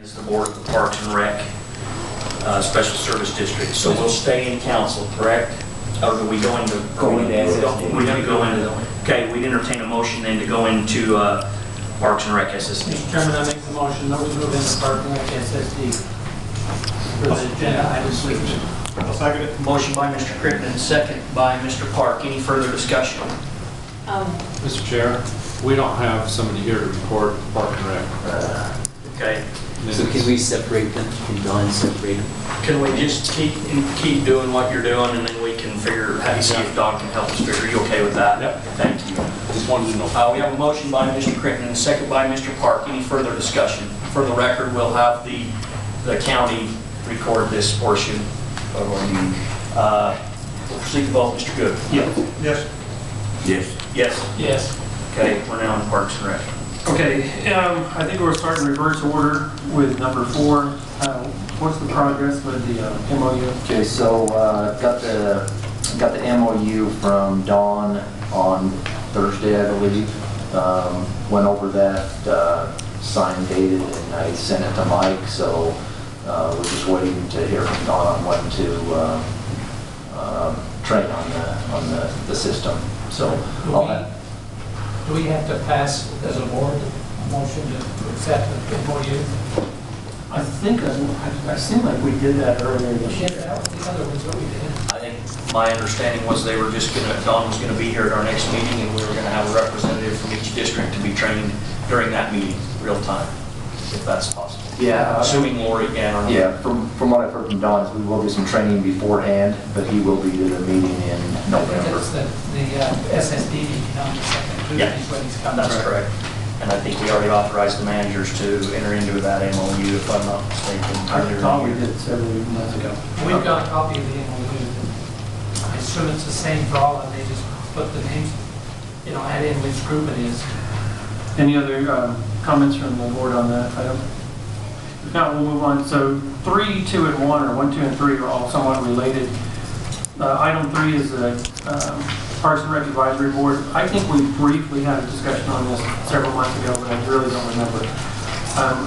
is the board of the Parks and Rec Special Service District. So we'll stay in council, correct? Or do we go into? We're going to go into. Okay, we'd entertain a motion then to go into Parks and Rec SSD. Mr. Chairman, I make the motion that we move into Parks and Rec SSD for the agenda items listed. I'll second it. Motion by Mr. Crittenden, second by Mr. Park. Any further discussion? Mr. Chair, we don't have somebody here to report Park and Rec. Okay. So can we separate them? Can Don separate them? Can we just keep doing what you're doing, and then we can figure, how do you see if Don can help us figure? Are you okay with that? Yep. Thank you. Just wanted to know. We have a motion by Mr. Crittenden and a second by Mr. Park. Any further discussion? For the record, we'll have the county record this portion of our meeting. We'll proceed to vote. Mr. Good? Yes. Yes. Yes. Yes. Okay, we're now in Parks and Rec. Okay, I think we'll start in reverse order with number 4. What's the progress with the MOU? Okay, so got the MOU from Dawn on Thursday, I believe. Went over that, signed, dated, and I sent it to Mike. So we're just waiting to hear from Dawn on when to train on the system. So Do we have to pass as a board a motion to accept the MOU? I think, I seem like we did that earlier this year. That was the other ones that we did. I think my understanding was they were just Don was going to be here at our next meeting, and we were going to have a representative from each district to be trained during that meeting, real time, if that's possible. Yeah. Assuming Lori can or not. Yeah, from what I've heard from Dawn, is we will do some training beforehand, but he will be at the meeting in November. That's the SSD meeting on the second Tuesday. Yeah, When he's coming. that's correct. And I think we already authorized the managers to enter into that MOU, if I'm not mistaken. I thought we did several months ago. We've got a copy of the MOU. I assume it's the same for all, and they just put the names, add in which group it is. Any other comments from the board on that item? If not, we'll move on. So 3, 2, and 1, or 1, 2, and 3 are all somewhat related. Item 3 is the Parks and Rec Advisory Board. I think we briefly had a discussion on this several months ago, but I really don't remember.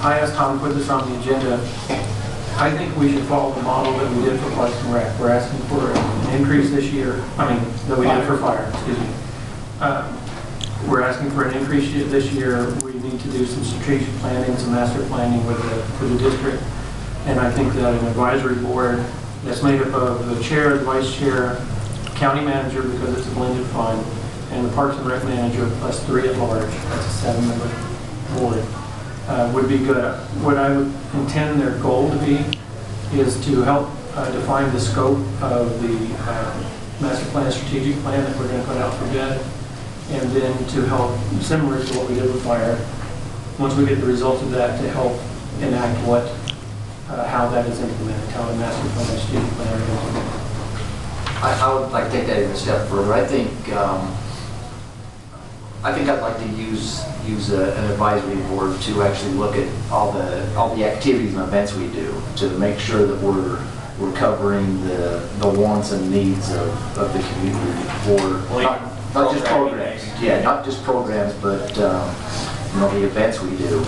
I asked Tom to put this on the agenda. I think we should follow the model that we did for Parks and Rec. We're asking for an increase this year. That we did for fire, excuse me. We're asking for an increase this year. We need to do some strategic planning, some master planning for the district. And I think that an advisory board that's made up of the chair, the vice chair, county manager, because it's a blended fund, and the Parks and Rec manager plus 3 at large, that's a 7-member board, would be good. What I would intend their goal to be is to help define the scope of the master plan, strategic plan that we're going to put out for bid, and then to help, similar to what we did with fire, once we get the results of that, to help enact how that is implemented, how the master plan and strategic plan are implemented. I would like to take that even a step further. I think I'd like to use an advisory board to actually look at all the activities and events we do to make sure that we're covering the wants and needs of the community for not just programs. Yeah, not just programs, but the events we do.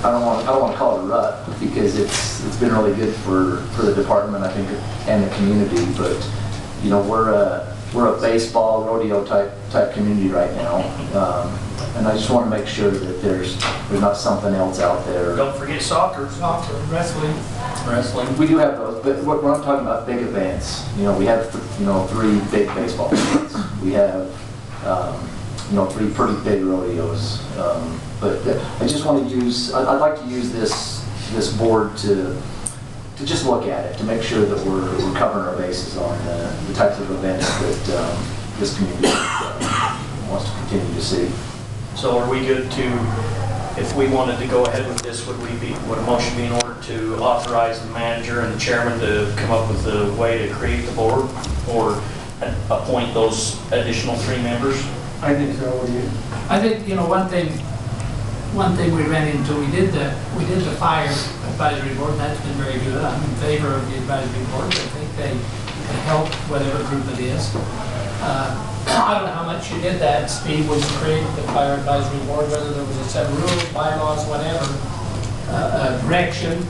I don't want to call it a rut, because it's been really good for the department, I think, and the community. But we're a baseball rodeo type community right now, and I just want to make sure that there's not something else out there. Don't forget soccer, Wrestling. We do have those, but we're not talking about big events. We have 3 big baseball events. We have 3 pretty big rodeos. But I just want to I'd like to use this board to just look at it, to make sure that we're covering our bases on the types of events that this community wants to continue to see. So are we good to, if we wanted to go ahead with this, would a motion be in order to authorize the manager and the chairman to come up with a way to create the board, or appoint those additional 3 members? I think so. What do you? I think, one thing we ran into, we did the fire advisory board, and that's been very good. I'm in favor of the advisory board. I think they can help whatever group it is. I don't know how much you did that, Steve, when you created the fire advisory board, whether there was a set of rules, bylaws, whatever, direction,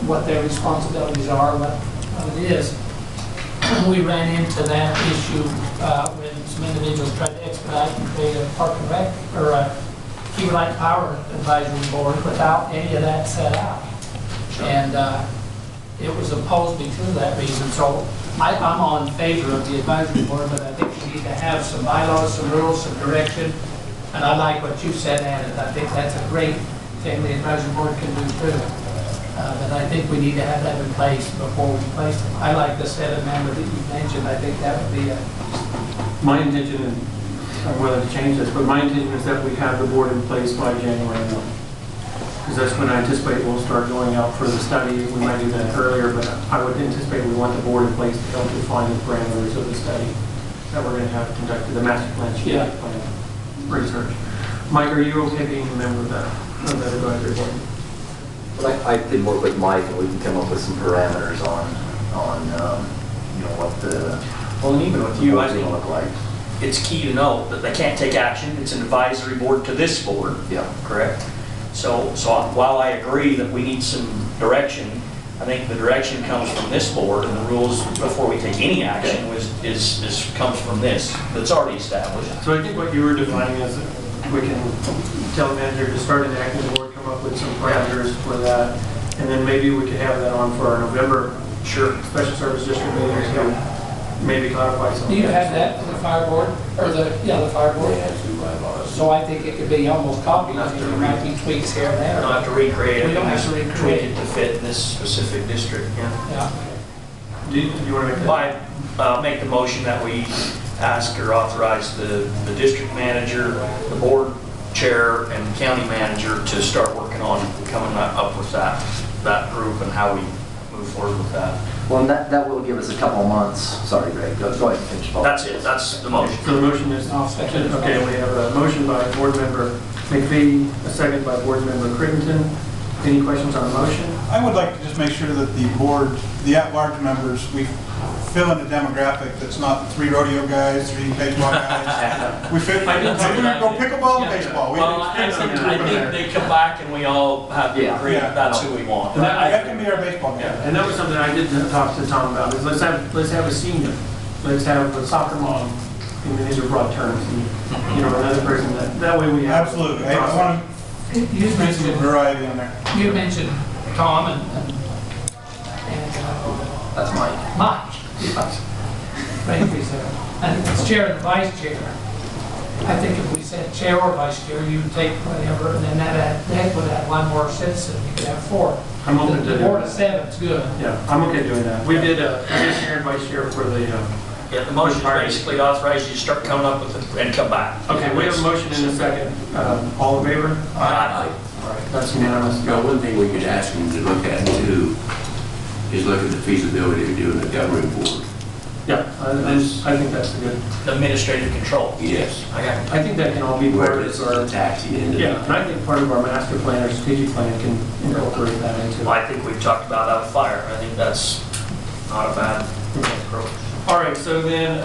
what their responsibilities are, what it is. We ran into that issue when some individuals tried to expedite and create a park and rec, or a key light power advisory board without any of that set out. And it was opposed because of that reason. So I'm on favor of the advisory board, but I think we need to have some bylaws, some rules, some direction. And I like what you said, Ann, I think that's a great thing the advisory board can do too. But I think we need to have that in place before we place them. I like the set amendment that you mentioned. I think that would be a... My intention, and I'm willing to change this, but my intention is that we have the board in place by January 1. Because that's when I anticipate we'll start going out for the study. We might do that earlier, but I would anticipate we want the board in place to help define the parameters of the study that we're going to have conducted, the master plan, strategic plan research. Mike, are you okay being a member of that advisory board? Well, I can work with Mike and we can come up with some parameters on you know, what the Well, and even with you, I board's think gonna look like. it's key to know that they can't take action. It's an advisory board to this board. Yeah. Correct? So while I agree that we need some direction, I think the direction comes from this board, and the rules before we take any action comes from this, that's already established. So I think what you were defining is we can tell the manager to start enacting the board, come up with some parameters for that, and then maybe we could have that on for our November special service district meeting to maybe codify some. Do you have that for the fire board? Or the fire board? So I think it could be almost copied. I mean, there might be tweaks here and We there. don't have to recreate it. We don't have to Tweak recreate it it. to fit this specific district, yeah. Yeah. Do you want to make that? I make the motion that we ask or authorize the district manager, the board chair, and county manager to start working on coming up with that group and how we move forward with that. Well, and that will give us a couple of months. Sorry, Greg, go ahead and finish. Paul. That's it, that's the motion. So the motion is, I'll second it. okay, we have a motion by board member McPhee, a second by board member Crittenden. Any questions on the motion? I would like to just make sure that the board, the at-large members, we fill in a demographic that's not 3 rodeo guys, 3 baseball guys. We fit, we're gonna go pickleball and baseball. We Well, I think they come back and we all have to agree that that's who we want. That can be our baseball guy. And that was something I did talk to Tom about, is let's have a senior, let's have a soccer mom, and these are broad terms, and, you know, another person, that way we have. Absolutely. I want You to put some mentioned, variety in there. you mentioned Tom and That's Mike. Mike. Thank you, sir. And it's chair and vice chair. I think if we said chair or vice chair, you would take whatever, and then that would add one more citizen. You could have 4. I'm open to The do board that. of 7's good. Yeah, I'm okay doing that. We did chair and vice chair for the, Yeah, the motion basically authorizes you to start coming up with it and come back. okay, we have a motion in a second. All in favor? Aye. All right, that's unanimous. Well, one thing we could ask him to look at too is look at the feasibility of doing a governing board. Yeah, I think that's a good, Administrative control. Yes. I I think that can all be part Where of it's our, taxing into. yeah, and I think part of our master plan or strategic plan can incorporate that into it. I think we've talked about that with fire. I think that's not a bad approach. All right, so then,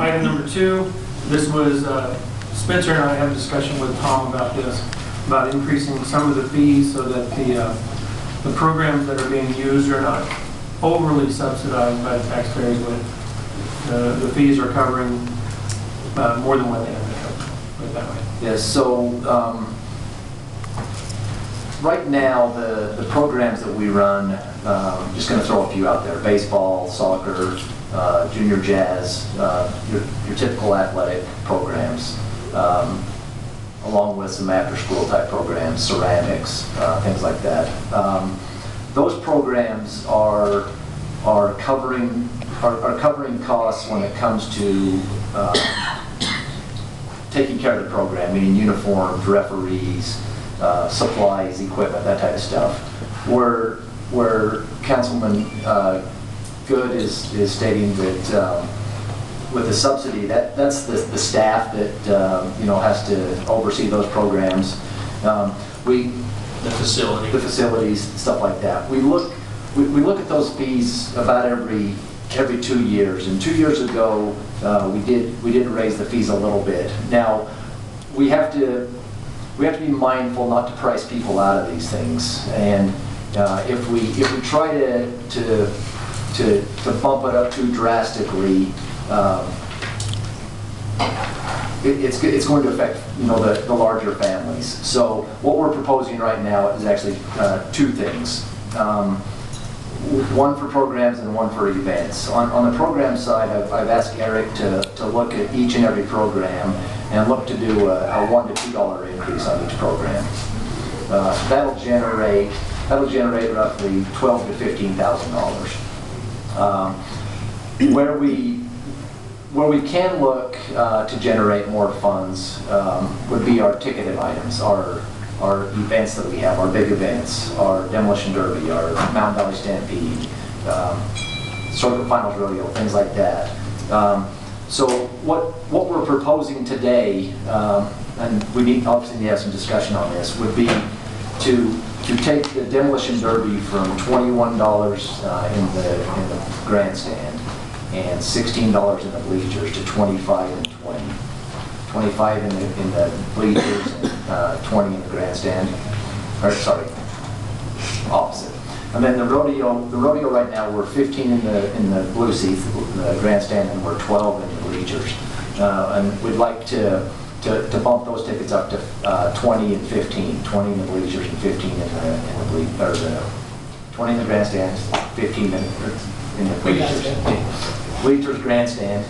item number 2, this was, Spencer and I had a discussion with Tom about this, about increasing some of the fees so that the programs that are being used are not overly subsidized by the taxpayers, but the fees are covering more than what they have to cover, put it that way. Yes, so right now, the programs that we run, just going to throw a few out there: baseball, soccer, junior jazz, your typical athletic programs, along with some after-school type programs, ceramics, things like that. Those programs are covering costs when it comes to taking care of the program, meaning uniforms, referees, supplies, equipment, that type of stuff. Where Councilman Good is stating that with the subsidy, that's the staff that has to oversee those programs. The facility. The facilities, stuff like that. We look at those fees about every every 2 years. And 2 years ago, we did raise the fees a little bit. Now, we have to be mindful not to price people out of these things. And if we try to bump it up too drastically, it's going to affect, you know, the larger families. So what we're proposing right now is actually two things. One for programs and one for events. On the program side, I've asked Eric to look at each and every program and look to do a $1 to $2 increase on each program. That'll generate roughly $12,000 to $15,000. Where we can look to generate more funds would be our ticketed items, our events that we have, our big events, our Demolition Derby, our Mountain Valley Stampede, Circle Finals Rodeo, things like that. So what we're proposing today, and we obviously need to have some discussion on this, would be to take the Demolition Derby from $21 in the grandstand and $16 in the bleachers to $25 and $20. $25 in the bleachers and $20 in the grandstand. Or sorry, opposite. And then the rodeo right now, we're 15 in the blue seats, the grandstand, and we're 12 in the bleachers. And we'd like to bump those tickets up to 20 and 15, 20 in the bleachers and 15 in the 20 in the grandstand, 15 in the bleachers. Bleachers, grandstand.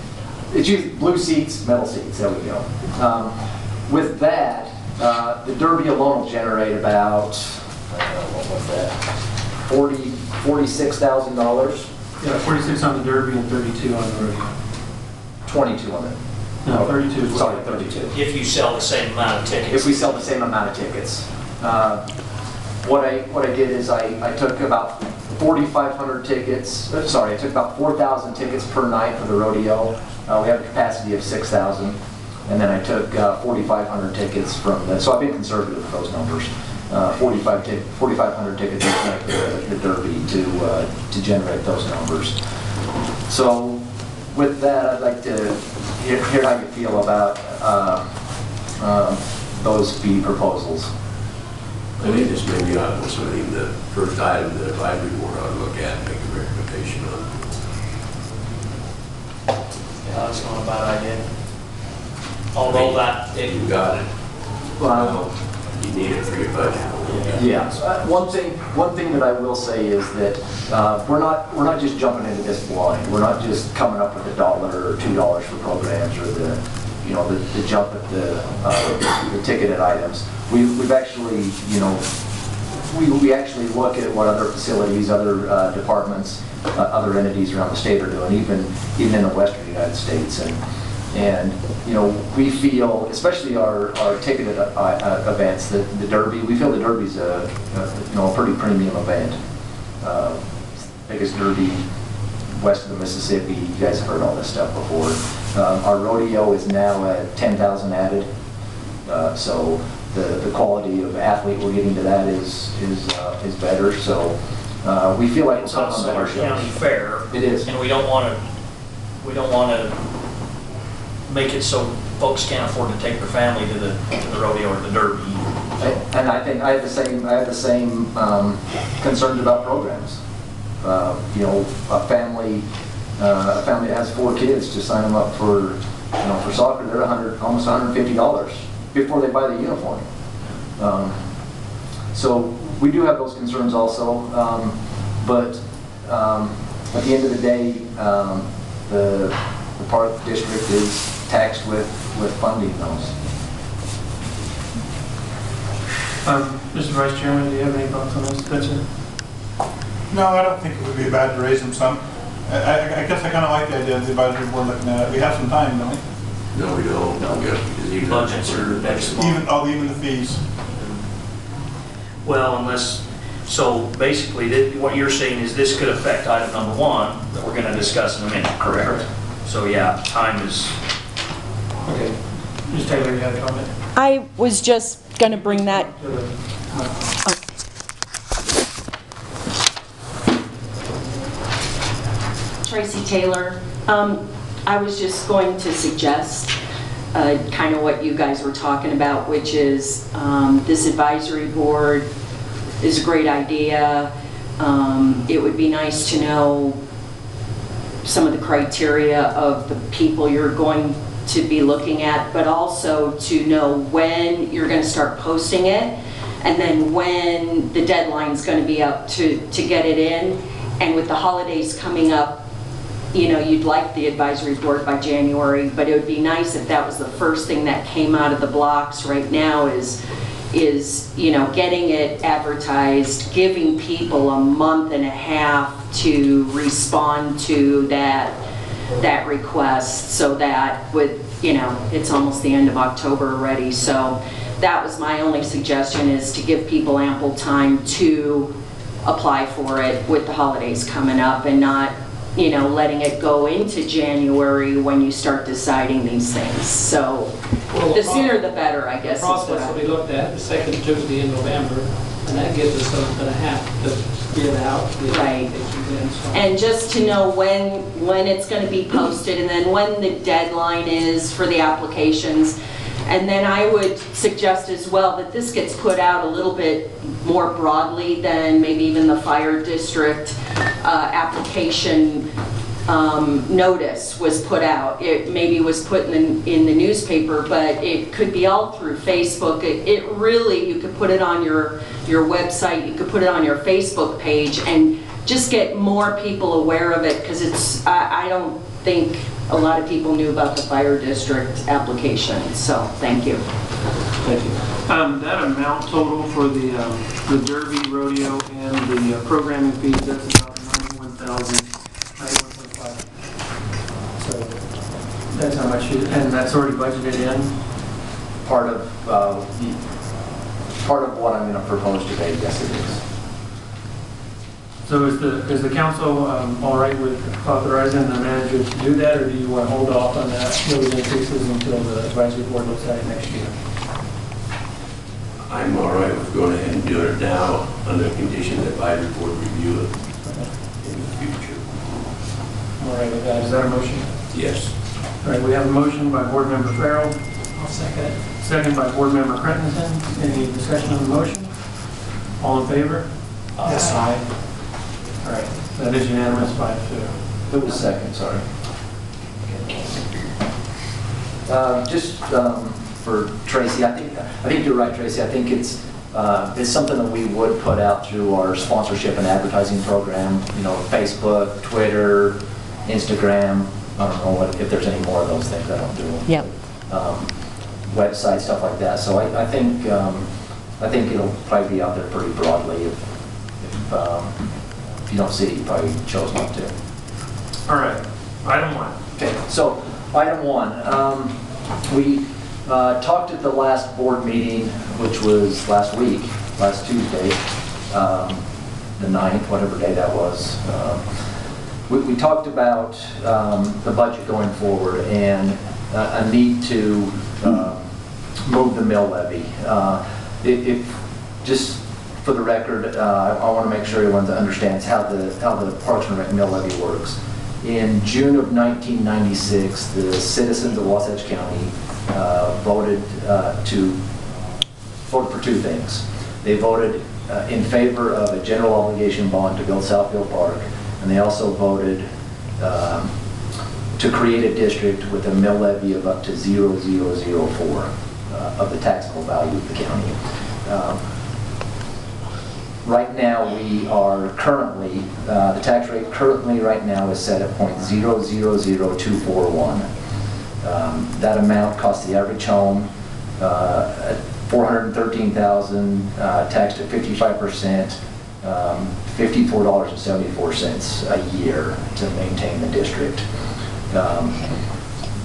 It's usually blue seats, metal seats. There we go. With that, the Derby alone will generate about what was that? $46,000. Yeah, 46 on the Derby and 32 on the rodeo. 22 on it. No, 32. Sorry, 32. If you sell the same amount of tickets. If we sell the same amount of tickets. What I did is I took about 4,500 tickets. Sorry, I took about 4,000 tickets per night for the rodeo. We have a capacity of 6,000, and then I took 4,500 tickets from the. So I've been conservative with those numbers. 4,500 tickets each night for the Derby to generate those numbers. So with that, I'd like to hear how you feel about those fee proposals. I think this may be obviously the first item that advisory board ought to look at and make a recommendation on. Yeah, that's not a bad idea. Although You got it. Well, You need it for your budget. yeah. One thing that I will say is that we're not just jumping into this blind. We're not just coming up with $1 or $2 for programs or the jump at the ticketed items. We've actually, we actually look at what other facilities, other departments, other entities around the state are doing, even in the western United States. And we feel, especially our ticketed events, the Derby, we feel the Derby's a pretty premium event. Biggest Derby west of the Mississippi. You guys have heard all this stuff before. Our rodeo is now at 10,000 added. So the quality of athlete we're getting to that is better. So we feel like it's also our county fair. It is, and we don't want to make it so folks can't afford to take their family to the rodeo or the Derby. And I think I have the same concerns about programs. A family that has 4 kids, to sign them up for soccer, they're almost $150 before they buy the uniform. So we do have those concerns also, but at the end of the day, the park district is taxed with funding those. Mr. Vice Chairman, do you have any thoughts on this, Spencer? No, I don't think it would be bad to raise them some. I guess I kind of like the idea of the advisory board looking at it. We have some time, don't we? No, we don't. Because even Budgets are next month. Even the fees. Well, so basically, what you're saying is this could affect item number 1 that we're going to discuss in a minute, correct? So yeah, time is. Okay. Ms. Taylor, you had a comment? I was just going to bring that. Tracy Taylor. I was just going to suggest kind of what you guys were talking about, which is this advisory board is a great idea. It would be nice to know some of the criteria of the people you're going to be looking at, but also to know when you're going to start posting it, and then when the deadline's going to be up to get it in. And with the holidays coming up, you know, you'd like the advisory board by January, but it would be nice if that was the first thing that came out of the blocks. Right now is you know, getting it advertised, giving people a month and a half to respond to that request, so that with, you know, it's almost the end of October already. So that was my only suggestion, is to give people ample time to apply for it with the holidays coming up, and not, you know, letting it go into January when you start deciding these things. So the sooner the better, I guess. The process will be looked at the second Tuesday in November, and that gives us a month and a half to get out. Right. And just to know when it's going to be posted, and then when the deadline is for the applications. And then I would suggest as well that this gets put out a little bit more broadly than maybe even the fire district application notice was put out. It maybe was put in the newspaper, but it could be all through Facebook. It really, you could put it on your website, you could put it on your Facebook page, and just get more people aware of it, because it's, I don't think a lot of people knew about the fire district application. So thank you. Thank you. That amount total for the Derby rodeo and the programming fees, that's about $91,000. So that's how much, and that's already budgeted in. Part of what I'm going to propose today, yes it is. So is the council all right with authorizing the manager to do that, or do you want to hold off on those increases until the advisory board looks at it next year? I'm all right with going ahead and doing it now, under condition that advisory board review it in the future. All right with that. Is that a motion? Yes. All right, we have a motion by board member Farrell. I'll second it. Second by board member Crenton. Any discussion on the motion? All in favor? Yes. Aye. All right, that is unanimous, 5-2. Who was second, sorry? Just for Tracy, I think you're right, Tracy. I think it's something that we would put out through our sponsorship and advertising program. You know, Facebook, Twitter, Instagram. I don't know if there's any more of those things. I don't do them. Yep. Website, stuff like that. So I think it'll probably be out there pretty broadly. If you don't see it, you probably chose not to. All right, item 1. Okay, so item 1, we talked at the last board meeting, which was last Tuesday, the 9th, whatever day that was. We talked about the budget going forward and a need to move the mill levy. Just for the record, I want to make sure everyone understands how the Parks and Rec mill levy works. In June of 1996, the citizens of Wasatch County voted for two things. They voted in favor of a general obligation bond to build Southfield Park, and they also voted to create a district with a mill levy of up to 0.0004 of the taxable value of the county. Right now, we are currently, the tax rate currently right now is set at 0.000241. That amount costs the average home $413,000, taxed at 55%, $54.74 a year to maintain the district.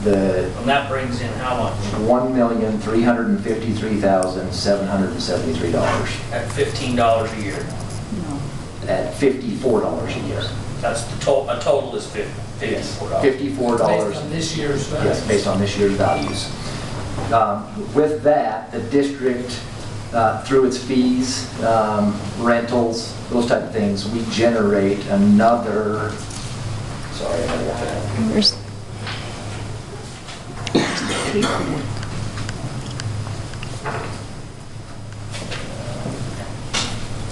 And that brings in how much? $1,353,773. At $15 a year. At $54 a year. That's the a total is $54. Yes, $54. Based on this year's values. Yes, based on this year's values. With that, the district, through its fees, rentals, those type of things, we generate another, sorry, I gotta look it up. Where's the paperwork?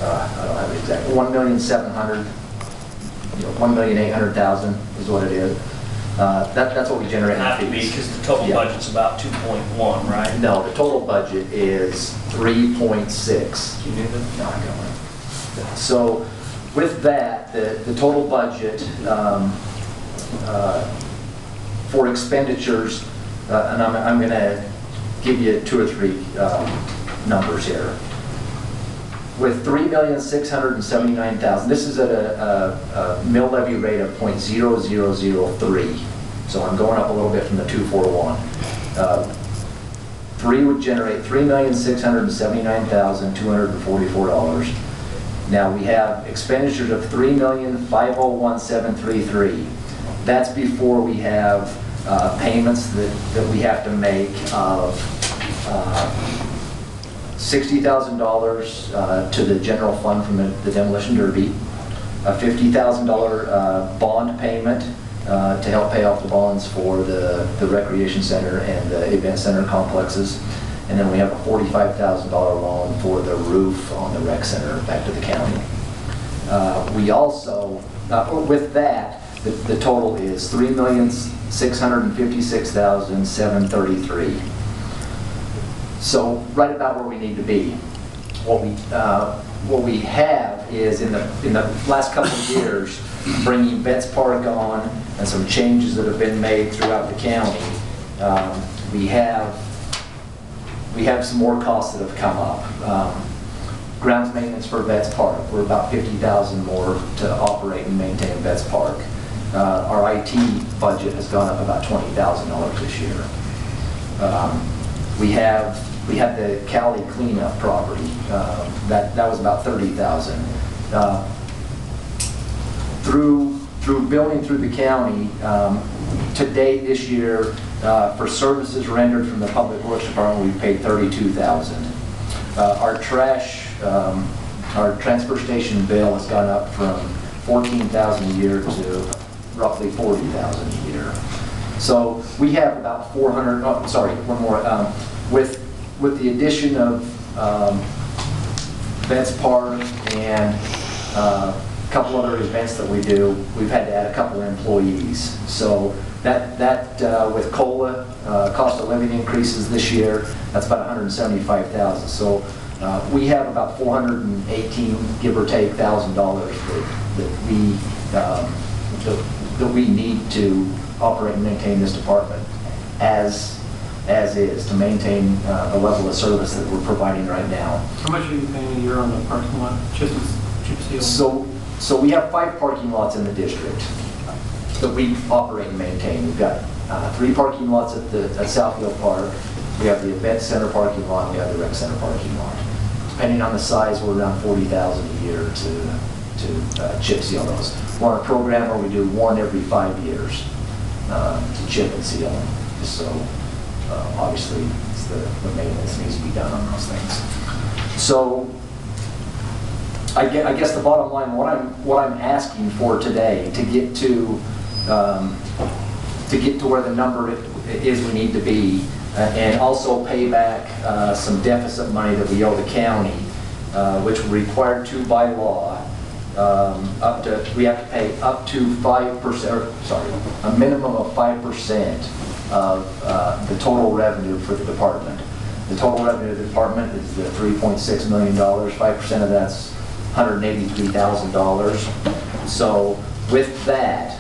I don't have it exactly, 1,700,000, 1,800,000 is what it is. That's what we generate in Have to be, fees. because the total Yeah. budget's about 2.1, right? No, the total budget is 3.6. You knew that? No, I got one. So with that, the total budget for expenditures, and I'm going to give you 2 or 3 numbers here. With 3,679,000, this is at a mill levy rate of 0.0003. So I'm going up a little bit from the 241. 3 would generate $3,679,244. Now we have expenditures of $3,501,733. That's before we have payments that we have to make of $60,000 to the general fund from the demolition derby, a $50,000 bond payment to help pay off the bonds for the recreation center and the event center complexes. And then we have a $45,000 loan for the roof on the rec center back to the county. We also, with that, the total is $3,656,733. So right about where we need to be. What we have is in the last couple of years, bringing Betts Park on and some changes that have been made throughout the county, we have some more costs that have come up. Grounds maintenance for Betts Park, we're about $50,000 more to operate and maintain Betts Park. Our IT budget has gone up about $20,000 this year. We had the Cali cleanup property. That was about $30,000. Through billing through the county, to date this year, for services rendered from the Public Works Department, we've paid $32,000. Our transfer station bill has gone up from $14,000 a year to roughly $40,000 a year. So we have about 400. Oh, sorry, one more. With the addition of Betts Park and a couple other events that we do, we've had to add a couple of employees. So that with COLA, cost of living increases this year, that's about $175,000. So we have about $418, give or take, $1,000 that we need to operate and maintain this department as is, to maintain the level of service that we're providing right now. How much are you paying a year on the parking lot, chip seal? So we have 5 parking lots in the district that we operate and maintain. We've got 3 parking lots at Southfield Park. We have the event center parking lot, and we have the rec center parking lot. Depending on the size, we're around $40,000 a year to chip seal those. We're on a program where we do 1 every 5 years to chip and seal them, just so obviously it's the maintenance needs to be done on those things. So I guess the bottom line, what I'm asking for today to get to where the number is we need to be, and also pay back some deficit money that we owe the county, which we're required to by law. We have to pay up to 5%, a minimum of 5% of the total revenue for the department. The total revenue of the department is the $3.6 million. 5% of that's $183,000. So with that,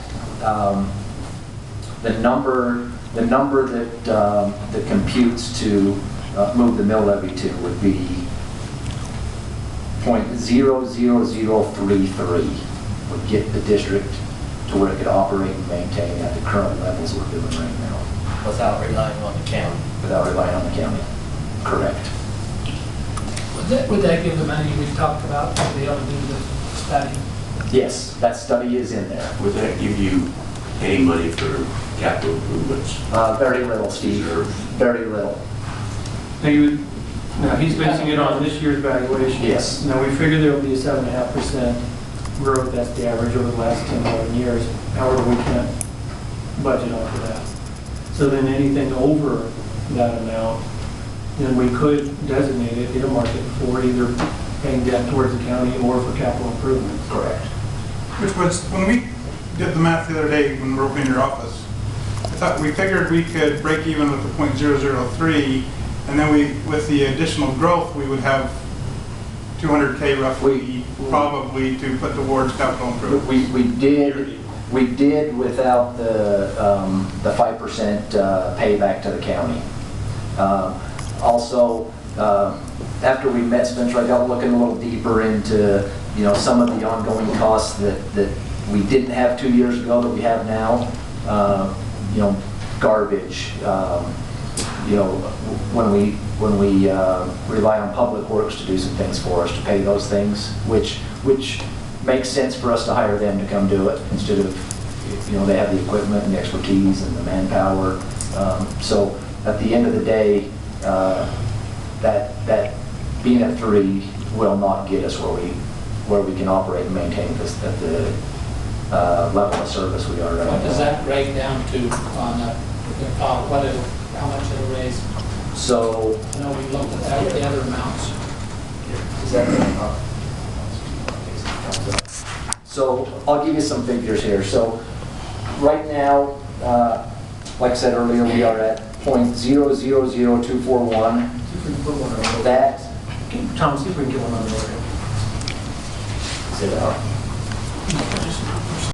the number that computes to move the mill levy to would be 0.00033, would get the district to where it could operate and maintain at the current levels we're doing right now. Without relying on the county. Without relying on the county. Correct. Would that give the money we talked about to be able to do the study? Yes, that study is in there. Would that give you any money for capital improvements? Very little, Steve. Very little. Now, he's basing it on this year's valuation. Yes. Now, we figure there will be a 7.5% growth, that's the average over the last 10, 11 years. However, we can't budget off of that. So then anything over that amount, then we could designate it, earmark it for either paying debt towards the county or for capital improvements. Correct. Which was, when we did the math the other day, when we were opening your office, I thought we figured we could break even with the .003, and then with the additional growth, we would have 200K roughly, probably, to put towards capital improvement. We did without the 5% payback to the county. Also, after we met Spencer, I got looking a little deeper into, some of the ongoing costs that we didn't have 2 years ago that we have now. Garbage, when we rely on Public Works to do some things for us, to pay those things, which makes sense for us to hire them to come do it instead of, they have the equipment and the expertise and the manpower. So at the end of the day, that being at 3 will not get us where we can operate and maintain this at the level of service we are at. What does that break down to on how much it'll raise? So, I know we looked at that with the other amounts. is that so I'll give you some figures here. So right now, like I said earlier, we are at .000241. That, Tom, see if we can get one on the order. is it out?